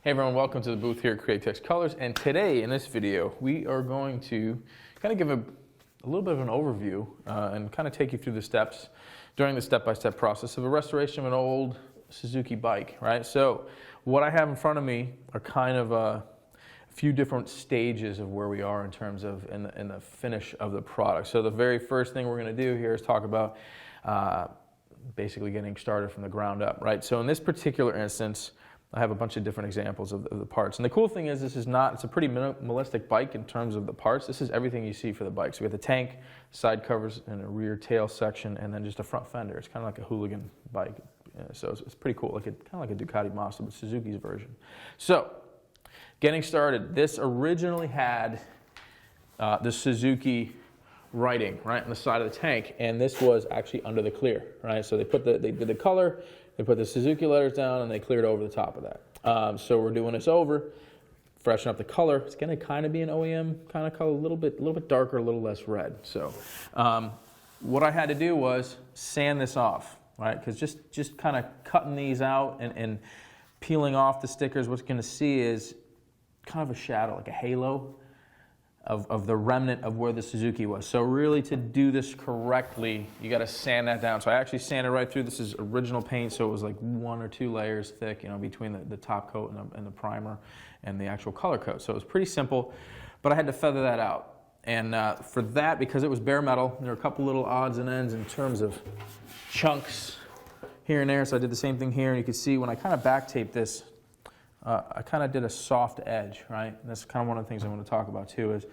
Hey everyone, welcome to the booth here at Createx Colors, and today in this video we are going to kind of give a little bit of an overview and kind of take you through the steps during the step-by-step process of a restoration of an old Suzuki bike, right? So what I have in front of me are kind of a few different stages of where we are in terms of in the finish of the product. So the very first thing we're going to do here is talk about basically getting started from the ground up, right? So in this particular instance, I have a bunch of different examples of the parts. And the cool thing is it's a pretty minimalistic bike in terms of the parts. This is everything you see for the bike. So we have the tank, side covers, and a rear tail section, and then just a front fender. It's kind of like a hooligan bike. So it's pretty cool, kind of like a Ducati Mazda, but Suzuki's version. So getting started, this originally had the Suzuki writing right on the side of the tank, and this was actually under the clear, right? So they did the color, they put the Suzuki letters down, and they cleared over the top of that. So we're doing this over, freshen up the color. It's going to kind of be an OEM kind of color, a little bit darker, a little less red. So what I had to do was sand this off, right? Because just kind of cutting these out and peeling off the stickers, what you're going to see is kind of a shadow, like a halo of the remnant of where the Suzuki was. So really, to do this correctly, you got to sand that down. So I actually sanded right through. This is original paint, so it was like 1 or 2 layers thick, between the top coat and the primer and the actual color coat. So it was pretty simple, but I had to feather that out. And for that, because it was bare metal, there were a couple little odds and ends in terms of chunks here and there. So I did the same thing here, and you can see when I kind of back taped this, I kind of did a soft edge, right? And that's kind of one of the things I want to talk about too, is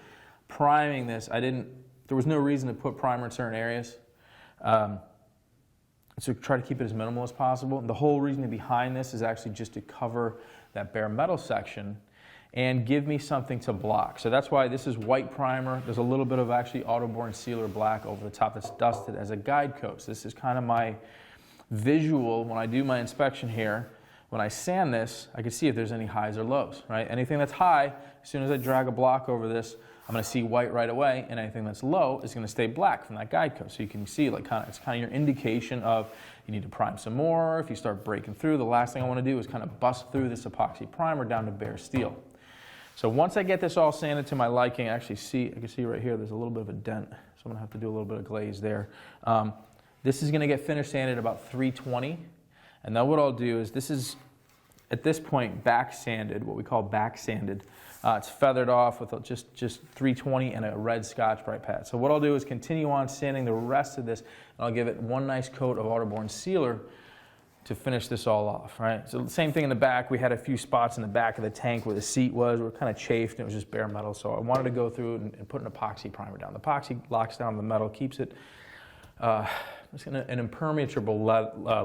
priming this. There was no reason to put primer in certain areas. So try to keep it as minimal as possible. And the whole reason behind this is actually just to cover that bare metal section and give me something to block. So that's why this is white primer. There's a little bit of actually AutoBorne Sealer black over the top that's dusted as a guide coat. So this is kind of my visual when I do my inspection here. When I sand this, I can see if there's any highs or lows, right? Anything that's high, as soon as I drag a block over this, I'm going to see white right away, and anything that's low is going to stay black from that guide coat. So you can see, it's kind of your indication of you need to prime some more. If you start breaking through, the last thing I want to do is kind of bust through this epoxy primer down to bare steel. So once I get this all sanded to my liking, I can see right here there's a little bit of a dent, so I'm going to have to do a little bit of glaze there. This is going to get finished sanded about 320. And then what I'll do is, this is, at this point, back sanded, what we call back sanded. It's feathered off with just 320 and a red Scotch-Brite pad. So what I'll do is continue on sanding the rest of this, and I'll give it one nice coat of AutoBorne Sealer to finish this all off, right? So the same thing in the back. We had a few spots in the back of the tank where the seat was. We were kind of chafed, and it was just bare metal. So I wanted to go through and put an epoxy primer down. The epoxy locks down the metal, keeps it it's an impermeable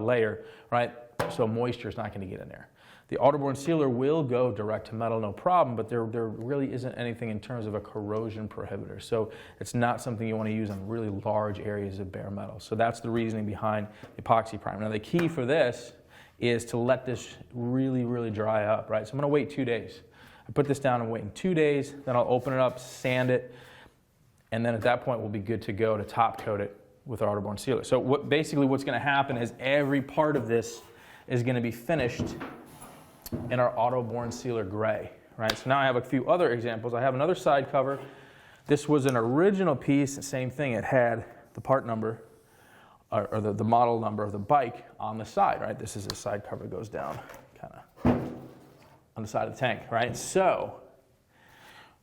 layer, right? So moisture is not going to get in there. The AutoBorne Sealer will go direct to metal, no problem, but there really isn't anything in terms of a corrosion prohibitor. So it's not something you want to use on really large areas of bare metal. So that's the reasoning behind the epoxy primer. Now the key for this is to let this really, really dry up, right? So I'm going to wait 2 days. I put this down and wait in 2 days, then I'll open it up, sand it, and then at that point we'll be good to go to top coat it with our AutoBorne Sealer. So basically what's going to happen is every part of this is going to be finished in our AutoBorne Sealer gray, right? So now I have a few other examples. I have another side cover. This was an original piece, the same thing. It had the part number or the model number of the bike on the side, right? This is a side cover that goes down kind of on the side of the tank, right? So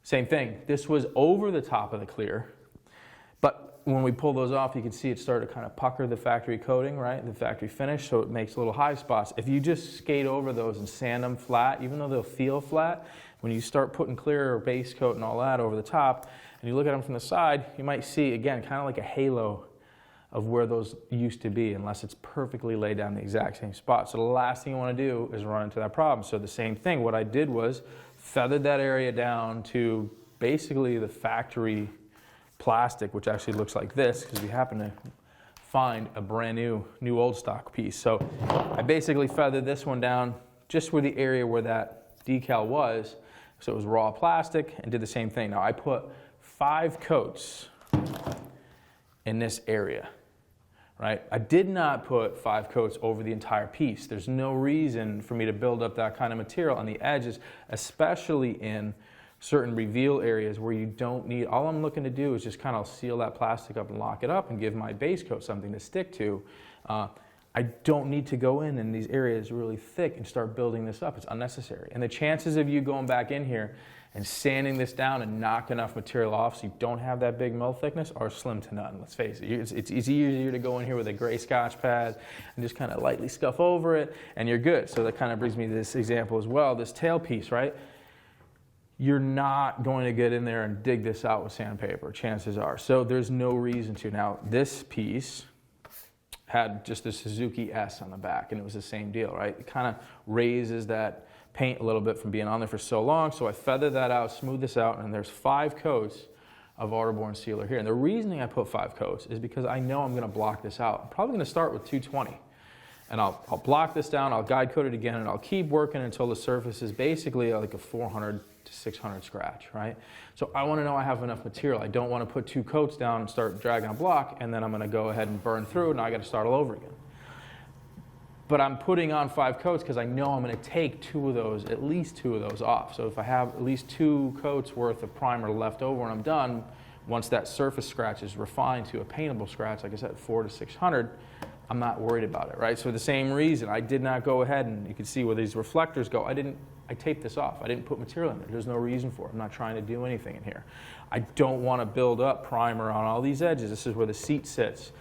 same thing. This was over the top of the clear, but when we pull those off, you can see it started to kind of pucker the factory coating, right? The factory finish, so it makes little high spots. If you just skate over those and sand them flat, even though they'll feel flat, when you start putting clear or base coat and all that over the top, and you look at them from the side, you might see, again, kind of like a halo of where those used to be, unless it's perfectly laid down the exact same spot. So the last thing you want to do is run into that problem. So the same thing, what I did was feathered that area down to basically the factory plastic, which actually looks like this, because we happen to find a brand new old stock piece. So I basically feathered this one down just where the area where that decal was, so it was raw plastic, and did the same thing. Now I put 5 coats in this area, right? I did not put 5 coats over the entire piece. There's no reason for me to build up that kind of material on the edges, especially in certain reveal areas where you don't need, all I'm looking to do is just kind of seal that plastic up and lock it up and give my base coat something to stick to. I don't need to go in these areas really thick and start building this up. It's unnecessary. And the chances of you going back in here and sanding this down and knock enough material off so you don't have that big mill thickness are slim to none, let's face it. It's easier to go in here with a gray Scotch pad and just kind of lightly scuff over it and you're good. So that kind of brings me to this example as well, this tail piece, right? You're not going to get in there and dig this out with sandpaper, chances are. So there's no reason to. Now, this piece had just a Suzuki S on the back, and it was the same deal, right? It kind of raises that paint a little bit from being on there for so long, so I feathered that out, smoothed this out, and there's 5 coats of AutoBorne Sealer here. And the reasoning I put 5 coats is because I know I'm going to block this out. I'm probably going to start with 220. And I'll block this down, I'll guide coat it again, and I'll keep working until the surface is basically like a 400 to 600 scratch, right? So I want to know I have enough material. I don't want to put 2 coats down and start dragging a block, and then I'm going to go ahead and burn through, and now I got to start all over again. But I'm putting on 5 coats because I know I'm going to take 2 of those, at least 2 of those off. So if I have at least 2 coats worth of primer left over when I'm done, once that surface scratch is refined to a paintable scratch, like I said, 400 to 600, I'm not worried about it, right? So for the same reason, I did not go ahead, and you can see where these reflectors go. I taped this off. I didn't put material in there. There's no reason for it. I'm not trying to do anything in here. I don't want to build up primer on all these edges. This is where the seat sits.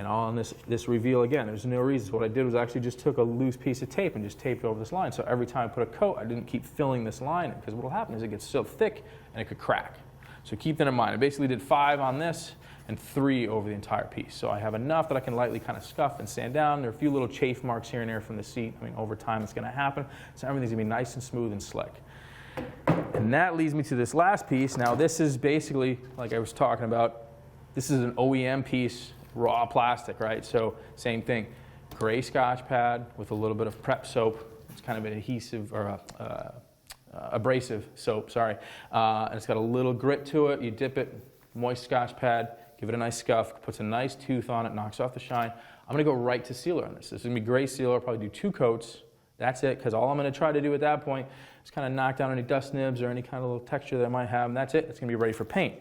And all on this reveal, again, there's no reason. So what I did was I actually just took a loose piece of tape and just taped over this line. So every time I put a coat, I didn't keep filling this line, because what will happen is it gets so thick and it could crack. So keep that in mind. I basically did 5 on this and 3 over the entire piece. So I have enough that I can lightly kind of scuff and sand down. There are a few little chafe marks here and there from the seat. I mean, over time it's going to happen. So everything's going to be nice and smooth and slick. And that leads me to this last piece. Now this is basically, like I was talking about, this is an OEM piece, raw plastic, right? So same thing, gray Scotch pad with a little bit of prep soap. It's kind of an adhesive or abrasive soap, sorry. And it's got a little grit to it. You dip it, moist Scotch pad, give it a nice scuff, puts a nice tooth on it, knocks off the shine. I'm going to go right to sealer on this. This is going to be gray sealer. I'll probably do 2 coats. That's it, because all I'm going to try to do at that point is kind of knock down any dust nibs or any kind of little texture that I might have, and that's it. It's going to be ready for paint.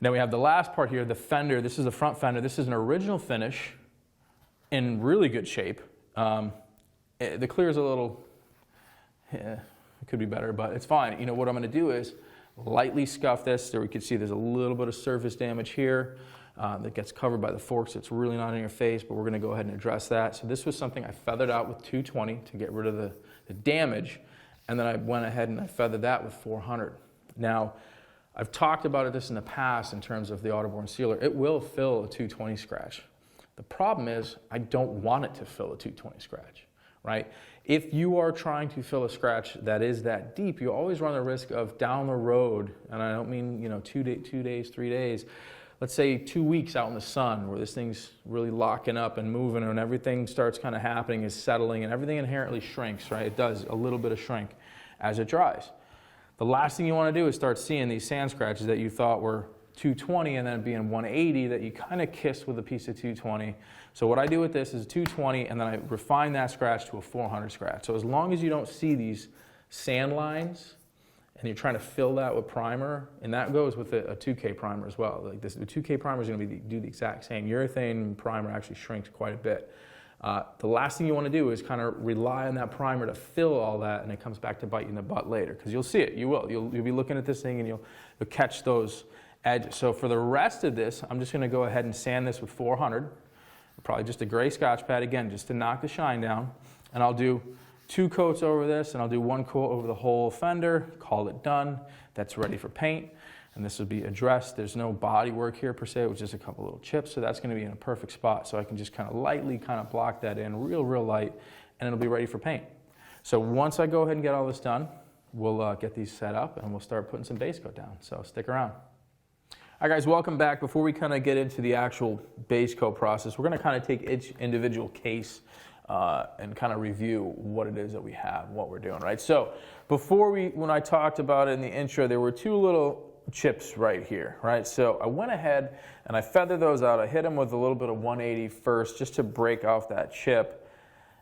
Then we have the last part here, the fender. This is the front fender. This is an original finish in really good shape. The clear is a little, it could be better, but it's fine. You know, what I'm going to do is lightly scuff this. There we can see there's a little bit of surface damage here that gets covered by the forks. It's really not in your face, but we're going to go ahead and address that. So this was something I feathered out with 220 to get rid of the damage, and then I went ahead and I feathered that with 400. Now, I've talked about this in the past in terms of the AutoBorne Sealer. It will fill a 220 scratch. The problem is I don't want it to fill a 220 scratch, right? If you are trying to fill a scratch that is that deep, you always run the risk of down the road, and I don't mean, you know, 2 days, 3 days, let's say 2 weeks out in the sun where this thing's really locking up and moving and everything starts kind of happening, is settling, and everything inherently shrinks, right? It does a little bit of shrink as it dries. The last thing you want to do is start seeing these sand scratches that you thought were 220 and then being 180 that you kind of kissed with a piece of 220. So what I do with this is 220, and then I refine that scratch to a 400 scratch. So as long as you don't see these sand lines and you're trying to fill that with primer, and that goes with a 2K primer as well. Like this, the 2K primer is going to do the exact same. Urethane primer actually shrinks quite a bit. The last thing you want to do is kind of rely on that primer to fill all that, and it comes back to bite you in the butt later, because you'll see it. You will. You'll be looking at this thing and you'll catch those edges. So for the rest of this, I'm just going to go ahead and sand this with 400, probably just a gray Scotch pad again, just to knock the shine down. And I'll do 2 coats over this, and I'll do 1 coat over the whole fender. Call it done. That's ready for paint. And this will be addressed. There's no body work here per se. It was just a couple little chips, so that's going to be in a perfect spot. So I can just kind of lightly kind of block that in real light, and it'll be ready for paint. So once I go ahead and get all this done, we'll get these set up and we'll start putting some base coat down. So stick around. All right, guys, welcome back. Before we kind of get into the actual base coat process, we're going to kind of take each individual case and kind of review what it is that we have, what we're doing, right? So before when I talked about it in the intro, there were 2 little chips right here, right? So I went ahead and I feathered those out. I hit them with a little bit of 180 first just to break off that chip.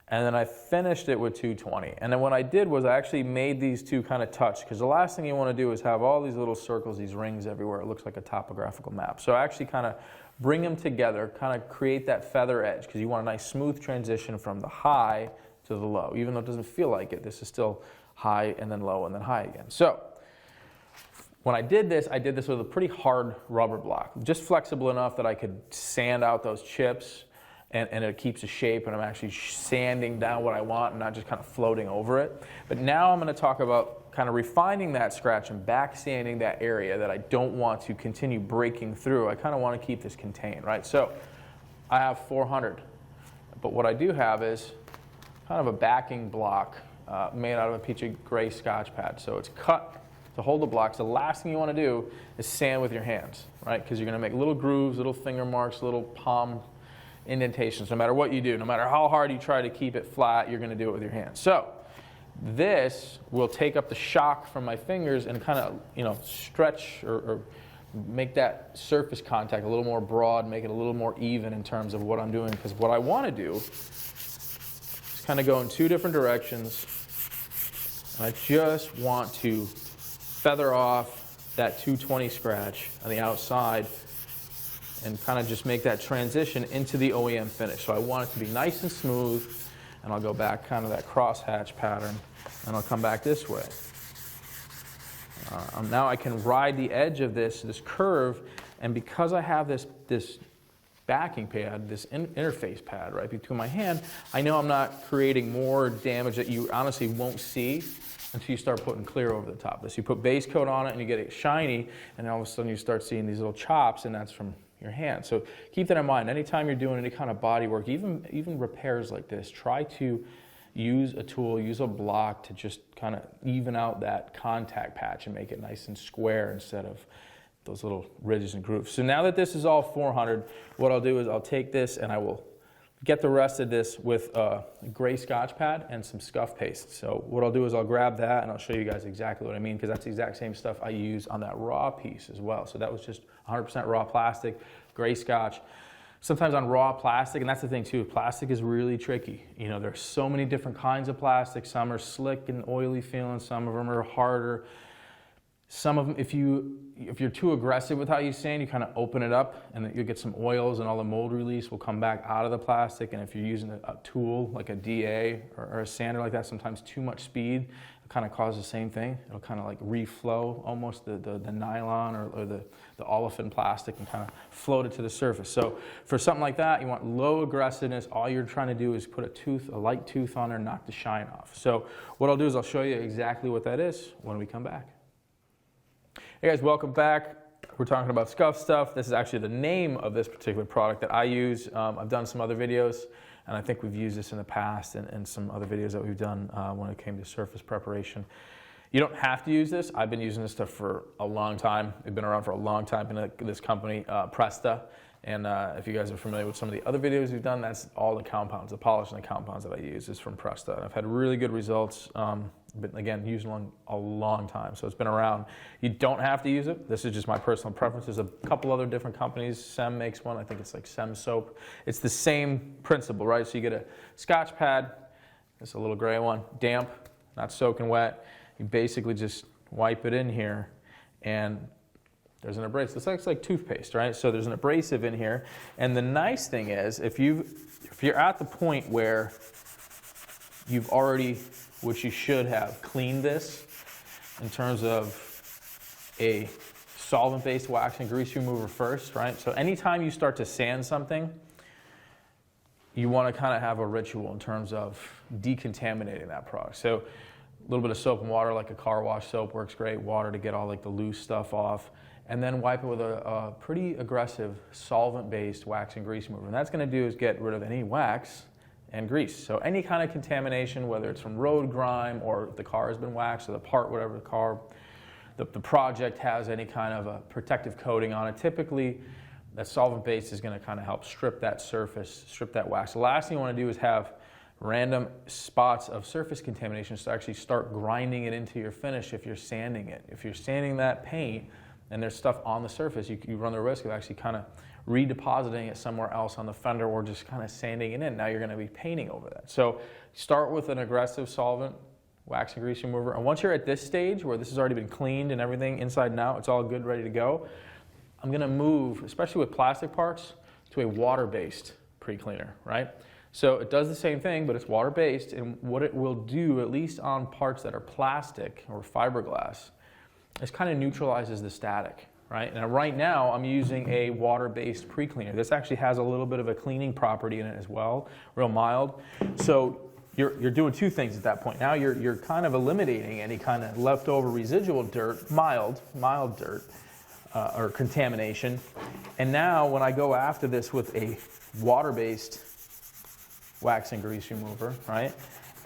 And then I finished it with 220. And then what I did was I actually made these two kind of touch, because the last thing you want to do is have all these little circles, these rings everywhere. It looks like a topographical map. So I actually kind of bring them together, kind of create that feather edge, because you want a nice smooth transition from the high to the low. Even though it doesn't feel like it, this is still high and then low and then high again. So when I did this with a pretty hard rubber block, just flexible enough that I could sand out those chips, and it keeps a shape, and I'm actually sanding down what I want and not just kind of floating over it. But now I'm going to talk about kind of refining that scratch and back sanding that area that I don't want to continue breaking through. I kind of want to keep this contained, right? So I have 400, but what I do have is kind of a backing block made out of a peachy gray Scotch pad. So it's cut to hold the blocks. The last thing you want to do is sand with your hands, right? Because you're going to make little grooves, little finger marks, little palm indentations. No matter what you do, no matter how hard you try to keep it flat, you're going to do it with your hands. So this will take up the shock from my fingers and kind of, you know, stretch or make that surface contact a little more broad, make it a little more even in terms of what I'm doing. Because what I want to do is kind of go in two different directions. And I just want to feather off that 220 scratch on the outside and kind of just make that transition into the OEM finish. So I want it to be nice and smooth, and I'll go back kind of that crosshatch pattern, and I'll come back this way. Now I can ride the edge of this curve, and because I have this backing pad, this interface pad right between my hand, I know I'm not creating more damage that you honestly won't see until you start putting clear over the top of this. You put base coat on it and you get it shiny, and all of a sudden you start seeing these little chops, and that's from your hand. So keep that in mind. Anytime you're doing any kind of body work, even repairs like this, try to use a tool, use a block to just kind of even out that contact patch and make it nice and square instead of those little ridges and grooves. So now that this is all 400, what I'll do is I'll take this and I will get the rest of this with a gray Scotch pad and some scuff paste. So what I'll do is I'll grab that and I'll show you guys exactly what I mean, because that's the exact same stuff I use on that raw piece as well. So that was just 100% raw plastic, gray Scotch. Sometimes on raw plastic, and that's the thing too, plastic is really tricky. You know, there's so many different kinds of plastic. Some are slick and oily feeling, some of them are harder. Some of them, if you're too aggressive with how you sand, you kind of open it up and you'll get some oils and all the mold release will come back out of the plastic. And if you're using a tool like a DA or a sander like that, sometimes too much speed, it kind of causes the same thing. It'll kind of like reflow almost the nylon or the olefin plastic and kind of float it to the surface. So for something like that, you want low aggressiveness. All you're trying to do is put a light tooth on there and knock the shine off. So what I'll do is I'll show you exactly what that is when we come back. Hey guys, welcome back. We're talking about scuff stuff. This is actually the name of this particular product that I use. I've done some other videos, and I think we've used this in the past and some other videos that we've done when it came to surface preparation. You don't have to use this. I've been using this stuff for a long time. We've been around for a long time in this company, Presta. And if you guys are familiar with some of the other videos we've done, that's all the compounds, the polish and the compounds that I use is from Presta. And I've had really good results. But again, using one a long time, so it's been around. You don't have to use it. This is just my personal preference. There's a couple other different companies. Sem makes one. I think it's like Sem soap. It's the same principle, right? So you get a Scotch pad. It's a little gray one, damp, not soaking wet. You basically just wipe it in here, and there's an abrasive. This looks like toothpaste, right? So there's an abrasive in here, and the nice thing is, if you're at the point where you've already, which you should have, cleaned this in terms of a solvent-based wax and grease remover first, right? So anytime you start to sand something, you want to kind of have a ritual in terms of decontaminating that product. So a little bit of soap and water, like a car wash soap works great, water to get all like the loose stuff off, and then wipe it with a pretty aggressive solvent-based wax and grease remover. And that's going to do is get rid of any wax and grease. So any kind of contamination, whether it's from road grime or the car has been waxed or the part, whatever the car, the project has any kind of a protective coating on it, typically that solvent-based is going to kind of help strip that surface, strip that wax. The last thing you want to do is have random spots of surface contamination to actually start grinding it into your finish if you're sanding it. If you're sanding that paint, and there's stuff on the surface, you run the risk of actually kind of redepositing it somewhere else on the fender or just kind of sanding it in. Now you're going to be painting over that. So start with an aggressive solvent, wax and grease remover, and once you're at this stage where this has already been cleaned and everything inside and out, it's all good, ready to go, I'm going to move, especially with plastic parts, to a water-based pre-cleaner, right? So it does the same thing, but it's water-based, and what it will do, at least on parts that are plastic or fiberglass, is kind of neutralizes the static, right? And right now, I'm using a water-based pre-cleaner. This actually has a little bit of a cleaning property in it as well, real mild. So you're doing two things at that point. Now you're kind of eliminating any kind of leftover residual dirt, mild dirt, or contamination. And now when I go after this with a water-based wax and grease remover, right?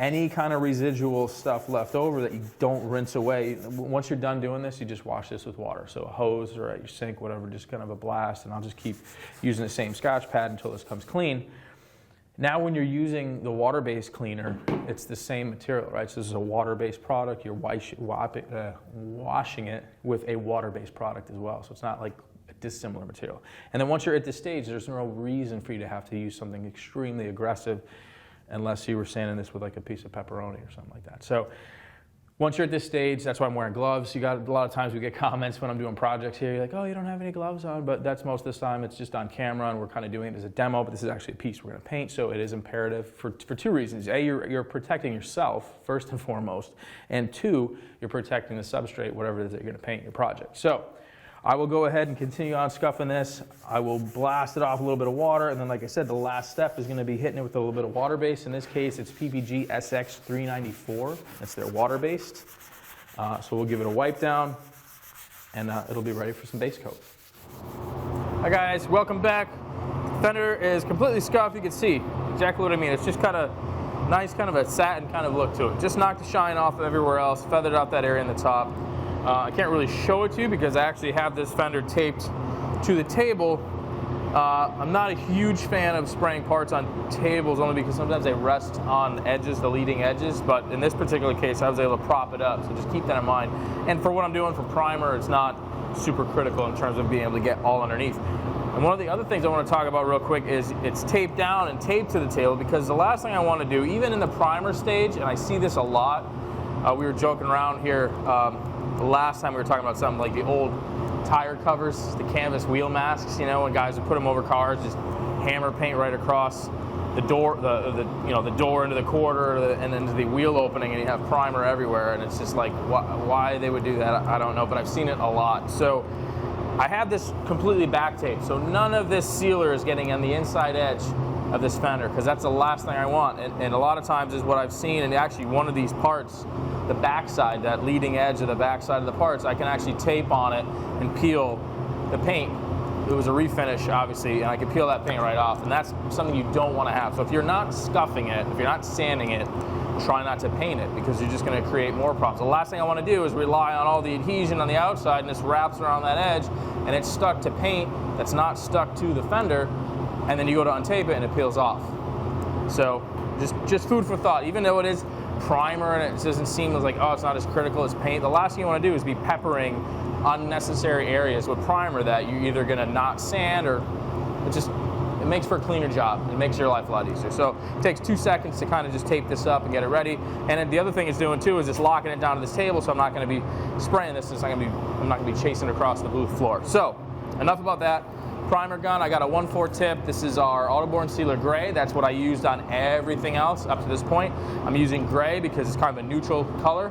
Any kind of residual stuff left over that you don't rinse away, once you're done doing this, you just wash this with water. So a hose or at your sink, whatever, just kind of a blast, and I'll just keep using the same Scotch pad until this comes clean. Now when you're using the water-based cleaner, it's the same material, right? So this is a water-based product. You're washing it with a water-based product as well. So it's not like a dissimilar material. And then once you're at this stage, there's no reason for you to have to use something extremely aggressive unless you were sanding this with like a piece of pepperoni or something like that. So once you're at this stage, that's why I'm wearing gloves. You got a lot of times we get comments when I'm doing projects here, you're like, oh, you don't have any gloves on, but that's most of the time it's just on camera and we're kind of doing it as a demo, but this is actually a piece we're gonna paint, so it is imperative for two reasons. A, you're protecting yourself first and foremost, and two, you're protecting the substrate, whatever it is that you're gonna paint your project. So I will go ahead and continue on scuffing this. I will blast it off a little bit of water, and then like I said, the last step is gonna be hitting it with a little bit of water base. In this case, it's PPG SX 394. That's their water-based. So we'll give it a wipe down, and it'll be ready for some base coat. Hi guys, welcome back. Fender is completely scuffed. You can see exactly what I mean. It's just kind of nice, kind of a satin kind of look to it. Just knocked the shine off of everywhere else, feathered out that area in the top. I can't really show it to you because I actually have this fender taped to the table. I'm not a huge fan of spraying parts on tables only because sometimes they rest on edges, the leading edges, but in this particular case I was able to prop it up, so just keep that in mind. And for what I'm doing for primer, it's not super critical in terms of being able to get all underneath. And one of the other things I want to talk about real quick is it's taped down and taped to the table, because the last thing I want to do, even in the primer stage, and I see this a lot, we were joking around here the last time we were talking about something like the old tire covers, the canvas wheel masks, you know, when guys would put them over cars, just hammer paint right across the door, the door into the quarter and into the wheel opening, and you have primer everywhere, and it's just like why they would do that, I don't know, but I've seen it a lot. So I have this completely back taped, so none of this sealer is getting on the inside edge of this fender, because that's the last thing I want. And a lot of times is what I've seen, and actually one of these parts, the backside, that leading edge of the backside of the parts, I can actually tape on it and peel the paint. It was a refinish, obviously, and I could peel that paint right off, and that's something you don't want to have. So if you're not scuffing it, if you're not sanding it, try not to paint it, because you're just going to create more problems. The last thing I want to do is rely on all the adhesion on the outside, and this wraps around that edge, and it's stuck to paint that's not stuck to the fender, and then you go to untape it and it peels off. So just food for thought. Even though it is primer and it doesn't seem like, oh, it's not as critical as paint, the last thing you want to do is be peppering unnecessary areas with primer that you're either going to not sand, or it makes for a cleaner job. It makes your life a lot easier. So it takes 2 seconds to kind of just tape this up and get it ready. And then the other thing it's doing too is it's locking it down to this table, so I'm not going to be spraying this. I'm not going to be chasing across the booth floor. So enough about that. Primer gun, I got a 1/4 tip. This is our AutoBorne Sealer Gray. That's what I used on everything else up to this point. I'm using gray because it's kind of a neutral color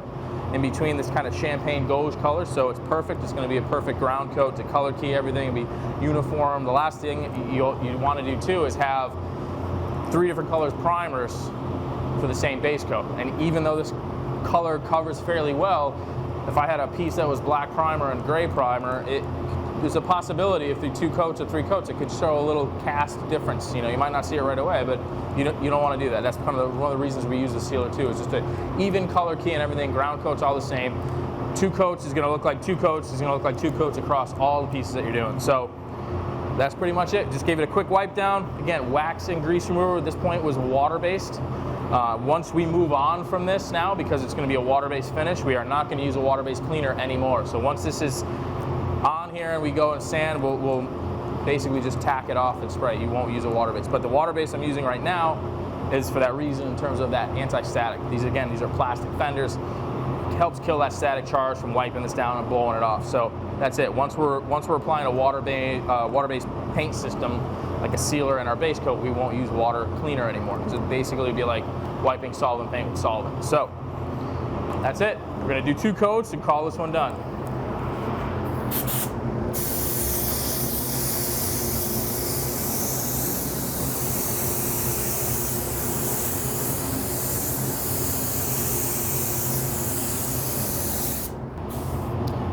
in between this kind of champagne gauge color, so it's perfect. It's going to be a perfect ground coat to color key everything and be uniform. The last thing you want to do too is have 3 different colors primers for the same base coat. And even though this color covers fairly well, if I had a piece that was black primer and gray primer, there's a possibility if the 2 coats or 3 coats, it could show a little cast difference. You know, you might not see it right away, but you don't want to do that. That's kind of one of the reasons we use the sealer too, is just to even color key and everything. Ground coat's all the same. 2 coats is going to look like 2 coats. It's going to look like 2 coats across all the pieces that you're doing. So that's pretty much it. Just gave it a quick wipe down. Again, wax and grease remover at this point was water-based. Once we move on from this now, because it's going to be a water-based finish, we are not going to use a water-based cleaner anymore. So once this is on down here and we go and sand, we'll basically just tack it off and spray. You won't use a water base. But the water base I'm using right now is for that reason in terms of that anti-static. These are plastic fenders. It helps kill that static charge from wiping this down and blowing it off. So that's it. Once we're applying a water-based paint system, like a sealer in our base coat, we won't use water cleaner anymore. So basically it'd be like wiping solvent paint with solvent. So that's it. We're gonna do 2 coats and call this one done.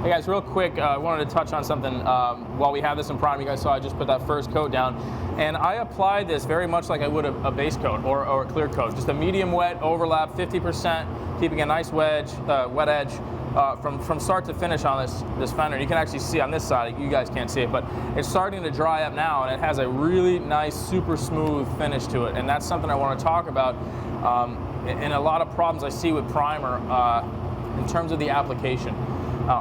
Hey guys, real quick, I wanted to touch on something while we have this in prime. You guys saw I just put that first coat down, and I applied this very much like I would a base coat or a clear coat. Just a medium wet overlap, 50%, keeping a nice wet edge from start to finish on this fender. You can actually see on this side, you guys can't see it, but it's starting to dry up now, and it has a really nice, super smooth finish to it, and that's something I want to talk about. In a lot of problems I see with primer in terms of the application.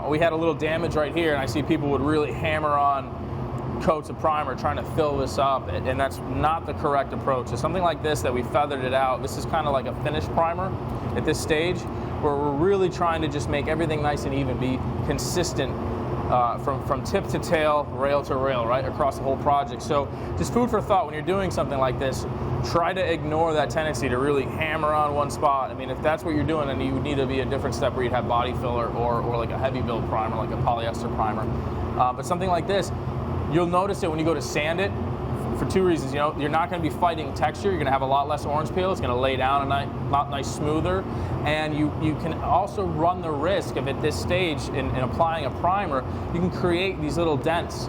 We had a little damage right here, and I see people would really hammer on coats of primer trying to fill this up, and that's not the correct approach. So something like this that we feathered it out, this is kind of like a finished primer at this stage, where we're really trying to just make everything nice and even, be consistent from tip to tail, rail to rail, right, across the whole project. So just food for thought when you're doing something like this. Try to ignore that tendency to really hammer on one spot. I mean, if that's what you're doing, then you would need to be a different step where you'd have body filler or like a heavy build primer, like a polyester primer. But something like this, you'll notice it when you go to sand it for 2 reasons. You know, you're not going to be fighting texture. You're going to have a lot less orange peel. It's going to lay down a lot nice smoother. And you can also run the risk of, at this stage, in applying a primer, you can create these little dents,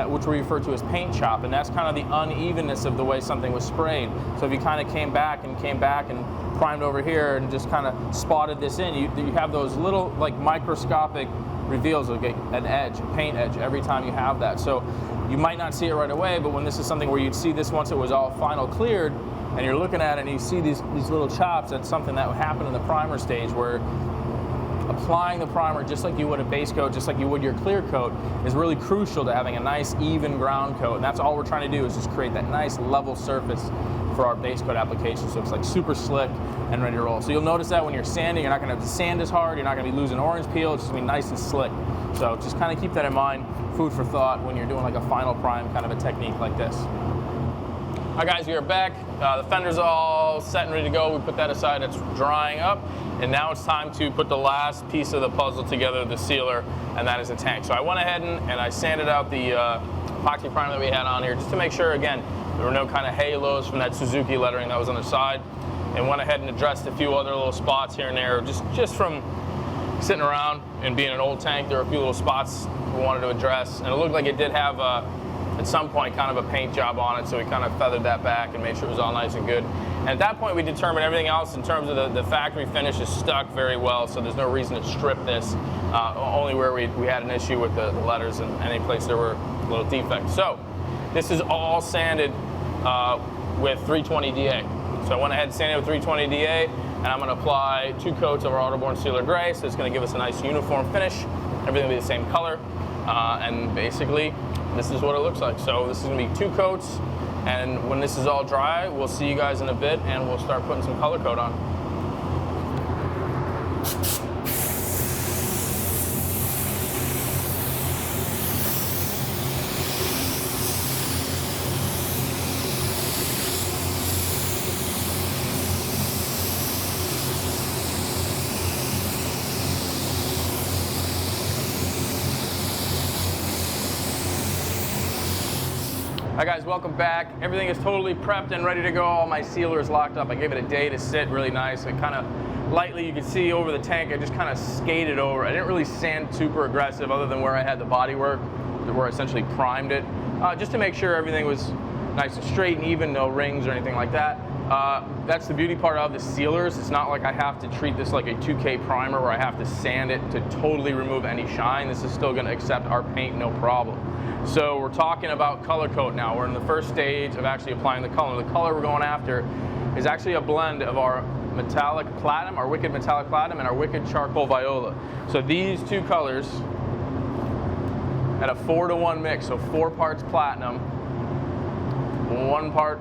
which we refer to as paint chop, and that's kind of the unevenness of the way something was sprayed. So if you kind of came back and primed over here and just kind of spotted this in, you have those little like microscopic reveals of an edge, a paint edge, every time you have that. So you might not see it right away, but when this is something where you'd see this once it was all final cleared, and you're looking at it and you see these little chops, that's something that would happen in the primer stage, where applying the primer just like you would a base coat, just like you would your clear coat, is really crucial to having a nice even ground coat. And that's all we're trying to do, is just create that nice level surface for our base coat application, so it's like super slick and ready to roll. So you'll notice that when you're sanding, you're not going to have to sand as hard, you're not going to be losing orange peel, it's just going to be nice and slick. So just kind of keep that in mind, food for thought, when you're doing like a final prime kind of a technique like this. All right guys, we are back. The fender's all set and ready to go. We put that aside, it's drying up. And now it's time to put the last piece of the puzzle together, the sealer, and that is the tank. So I went ahead and I sanded out the epoxy primer that we had on here, just to make sure, again, there were no kind of halos from that Suzuki lettering that was on the side. And went ahead and addressed a few other little spots here and there, just from sitting around and being an old tank. There were a few little spots we wanted to address, and it looked like it did have at some point kind of a paint job on it, so we kind of feathered that back and made sure it was all nice and good. And at that point we determined everything else in terms of the factory finish is stuck very well, so there's no reason to strip this, only where we had an issue with the letters and any place there were little defects. So this is all sanded with 320 DA. So I went ahead and sanded with 320 DA, and I'm going to apply 2 coats of our AutoBorne Sealer Gray, so it's going to give us a nice uniform finish. Everything will be the same color, and basically this is what it looks like. So this is going to be 2 coats, and when this is all dry, we'll see you guys in a bit, and we'll start putting some color coat on. Hi guys, welcome back. Everything is totally prepped and ready to go. All my sealer is locked up. I gave it a day to sit really nice. It kind of lightly, you can see over the tank, I just kind of skated over. I didn't really sand super aggressive other than where I had the body work, where I essentially primed it, just to make sure everything was nice and straight and even, no rings or anything like that. That's the beauty part of the sealers. It's not like I have to treat this like a 2K primer where I have to sand it to totally remove any shine. This is still going to accept our paint, no problem. So we're talking about color coat now. We're in the first stage of actually applying the color. The color we're going after is actually a blend of our metallic platinum, our wicked metallic platinum, and our wicked charcoal viola. So these 2 colors at a 4-to-1 mix, so 4 parts platinum, 1 part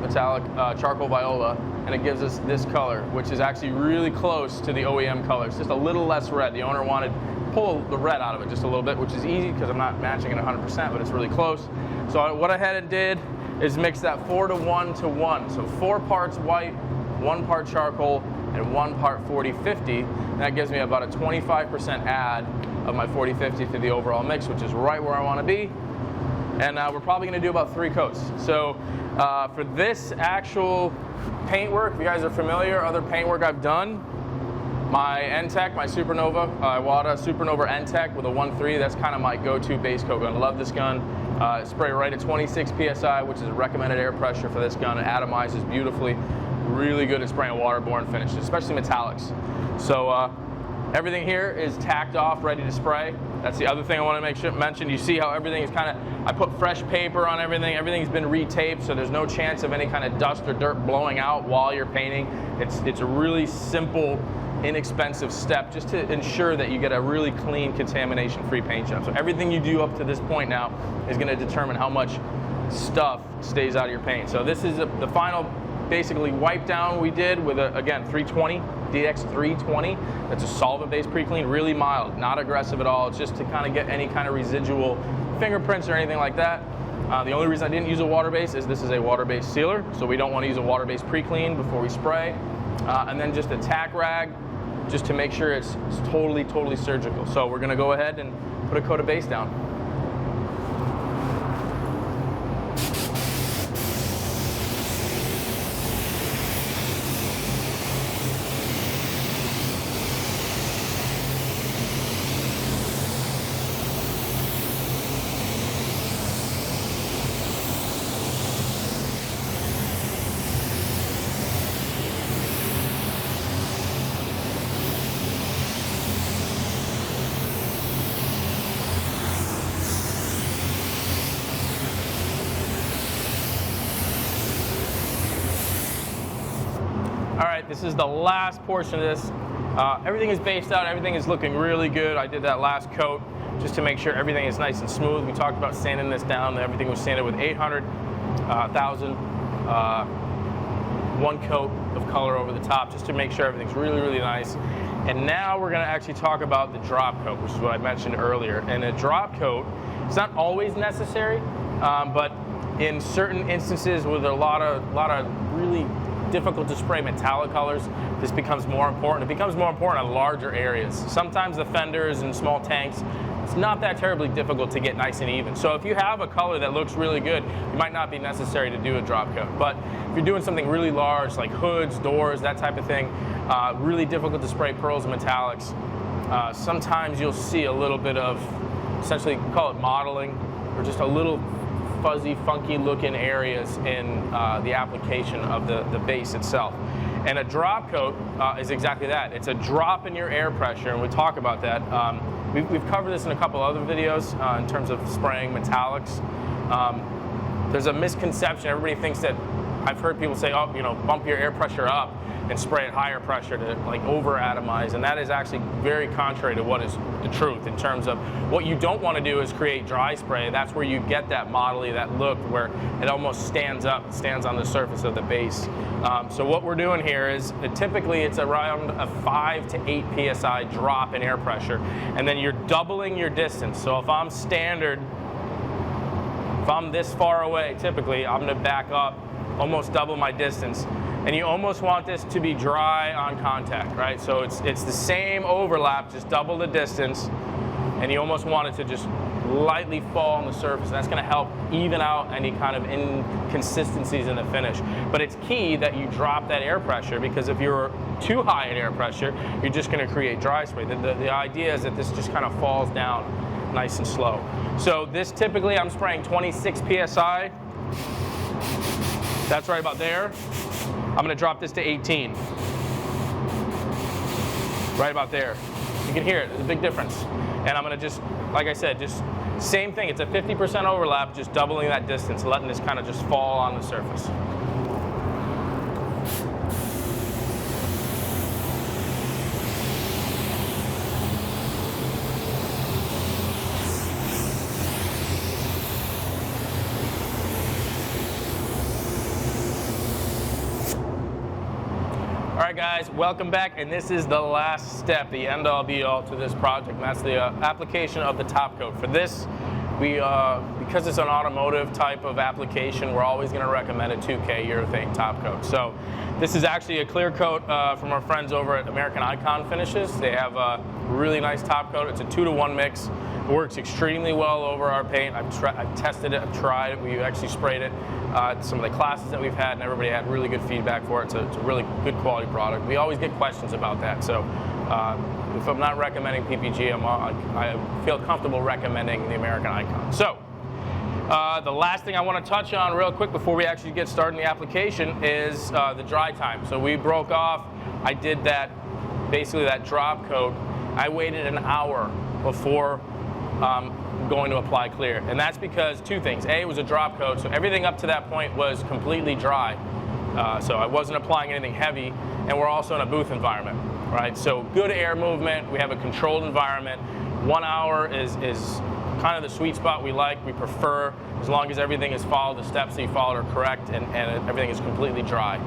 metallic charcoal viola, and it gives us this color, which is actually really close to the OEM color. It's just a little less red. The owner wanted to pull the red out of it just a little bit, which is easy because I'm not matching it 100%, but it's really close. So what I had and did is mix that 4-to-1 to 1. So 4 parts white, 1 part charcoal, and 1 part 40-50. And that gives me about a 25% add of my 40-50 to the overall mix, which is right where I want to be. And we're probably going to do about 3 coats. So for this actual paintwork, if you guys are familiar, other paintwork I've done, my N-Tech, my Supernova, Iwata Supernova N-Tech with a 1.3, that's kind of my go-to base coat gun. Love this gun. Spray right at 26 PSI, which is a recommended air pressure for this gun. It atomizes beautifully. Really good at spraying waterborne finishes, especially metallics. So everything here is tacked off, ready to spray. That's the other thing I want to mention. You see how everything is kind of, I put fresh paper on everything. Everything's been retaped, so there's no chance of any kind of dust or dirt blowing out while you're painting. It's a really simple, inexpensive step just to ensure that you get a really clean, contamination-free paint job. So everything you do up to this point now is going to determine how much stuff stays out of your paint. So this is the final, basically, wipe down we did with again, 320, DX 320. That's a solvent-based pre-clean, really mild, not aggressive at all. It's just to kind of get any kind of residual fingerprints or anything like that. The only reason I didn't use a water-based is this is a water-based sealer, so we don't want to use a water-based pre-clean before we spray. And then just a tack rag, just to make sure it's totally surgical. So we're going to go ahead and put a coat of base down. All right, this is the last portion of this. Everything is based out, everything is looking really good. I did that last coat just to make sure everything is nice and smooth. We talked about sanding this down. Everything was sanded with 800,000, 1 coat of color over the top just to make sure everything's really nice. And now we're gonna actually talk about the drop coat, which is what I mentioned earlier. And a drop coat, it's not always necessary, but in certain instances with a lot of really difficult to spray metallic colors, this becomes more important. It becomes more important on larger areas. Sometimes the fenders and small tanks, it's not that terribly difficult to get nice and even. So if you have a color that looks really good, it might not be necessary to do a drop coat. But if you're doing something really large, like hoods, doors, that type of thing, really difficult to spray pearls and metallics, sometimes you'll see a little bit of, essentially call it modeling, or just a little fuzzy, funky looking areas in the application of the base itself. And a drop coat is exactly that. It's a drop in your air pressure, and we'll talk about that. We've covered this in a couple other videos in terms of spraying metallics. There's a misconception. Everybody thinks that, I've heard people say, oh, you know, bump your air pressure up and spray at higher pressure to like over atomize, and that is actually very contrary to what is the truth in terms of what you don't want to do is create dry spray. That's where you get that modelly, that look where it almost stands up, stands on the surface of the base. So what we're doing here is typically it's around a 5 to 8 psi drop in air pressure, and then you're doubling your distance. So if I'm standard, if I'm this far away, typically I'm going to back up, almost double my distance. And you almost want this to be dry on contact, right? So it's the same overlap, just double the distance, and you almost want it to just lightly fall on the surface. And that's going to help even out any kind of inconsistencies in the finish. But it's key that you drop that air pressure, because if you're too high in air pressure, you're just going to create dry spray. The idea is that this just kind of falls down nice and slow. So this typically I'm spraying 26 PSI. That's right about there. I'm going to drop this to 18. Right about there. You can hear it. There's a big difference. And I'm going to just, like I said, just same thing. It's a 50% overlap, just doubling that distance, letting this kind of just fall on the surface. right, guys, welcome back, and this is the last step, the end-all be-all to this project, and that's the application of the top coat. For this, we because it's an automotive type of application, we're always going to recommend a 2K urethane top coat. So this is actually a clear coat from our friends over at American Icon Finishes. They have a really nice top coat. It's a 2-to-1 mix. It works extremely well over our paint. I've tested it, I've tried it. We actually sprayed it some of the classes that we've had, and everybody had really good feedback for it. So it's a really good quality product. We always get questions about that. So if I'm not recommending PPG, I feel comfortable recommending the American Icon. So the last thing I want to touch on real quick before we actually get started in the application is the dry time. So we broke off. I did that, basically that drop coat. I waited an hour before going to apply clear. And that's because two things. A, it was a drop coat, so everything up to that point was completely dry. So I wasn't applying anything heavy, and we're also in a booth environment, right? So good air movement, we have a controlled environment. 1 hour is kind of the sweet spot we like. We prefer, as long as everything is followed, the steps that you followed are correct, and everything is completely dry.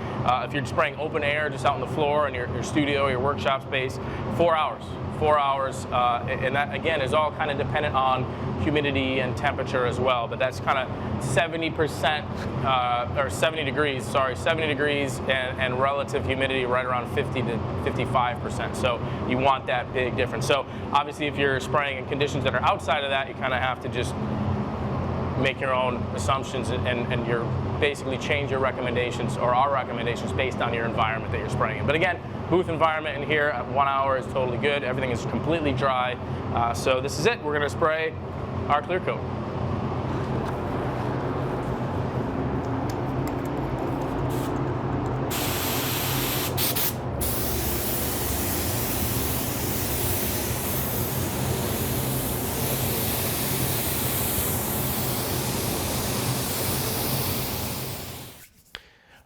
If you're spraying open air just out on the floor in your studio, your workshop space, 4 hours. 4 hours, and that again is all kind of dependent on humidity and temperature as well, but that's kind of 70% or 70 degrees, sorry, 70 degrees and relative humidity right around 50 to 55%. So you want that big difference. So obviously if you're spraying in conditions that are outside of that, you kind of have to just make your own assumptions and you're basically change your recommendations or our recommendations based on your environment that you're spraying in. But again, booth environment in here at 1 hour is totally good. Everything is completely dry. So this is it. We're going to spray our clear coat.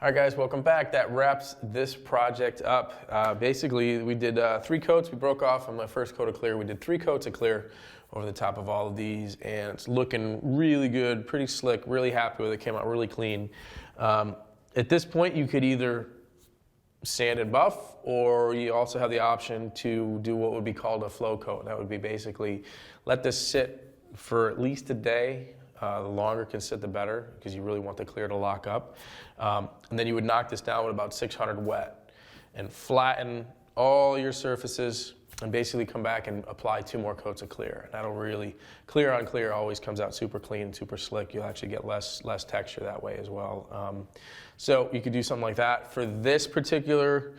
All right, guys, welcome back. That wraps this project up. Basically, we did 3 coats. We broke off on my first coat of clear. We did 3 coats of clear over the top of all of these, and it's looking really good, pretty slick, really happy with it. Came out really clean. At this point, you could either sand and buff, or you also have the option to do what would be called a flow coat. That would be basically let this sit for at least a day. The longer it can sit, the better, because you really want the clear to lock up. And then you would knock this down with about 600 wet and flatten all your surfaces and basically come back and apply 2 more coats of clear. And that'll really, clear on clear always comes out super clean, super slick. You'll actually get less texture that way as well. So you could do something like that. For this particular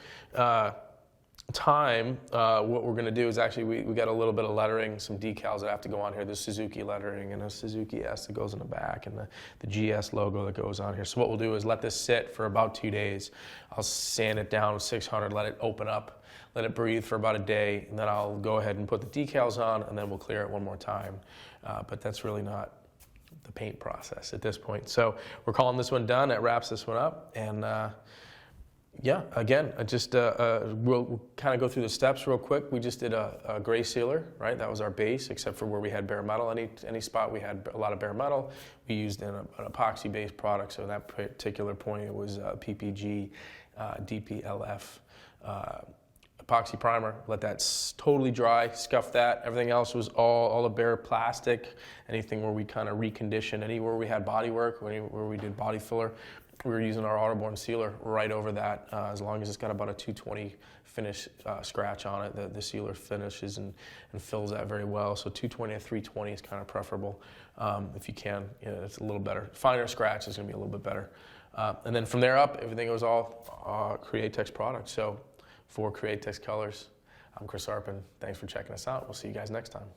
time, what we're going to do is actually we got a little bit of lettering, some decals that have to go on here. There's Suzuki lettering and a Suzuki S that goes in the back, and the GS logo that goes on here. So what we'll do is let this sit for about 2 days. I'll sand it down with 600, let it open up, let it breathe for about a day, and then I'll go ahead and put the decals on, and then we'll clear it one more time. But that's really not the paint process at this point. So we're calling this one done. That wraps this one up, and yeah, again, we'll kind of go through the steps real quick. We just did a gray sealer, right? That was our base, except for where we had bare metal. Any spot we had a lot of bare metal, we used an epoxy-based product. So at that particular point, it was PPG, DPLF, epoxy primer. Let that totally dry, scuff that. Everything else was all the bare plastic. Anything where we kind of reconditioned, anywhere we had body work, where we did body filler, we were using our AutoBorne Sealer right over that. As long as it's got about a 220 finish scratch on it, the sealer finishes and fills that very well. So 220 to 320 is kind of preferable if you can. It's a little better. Finer scratch is going to be a little bit better. And then from there up, everything was all Createx products. So for Createx Colors, I'm Chris Arpin. Thanks for checking us out. We'll see you guys next time.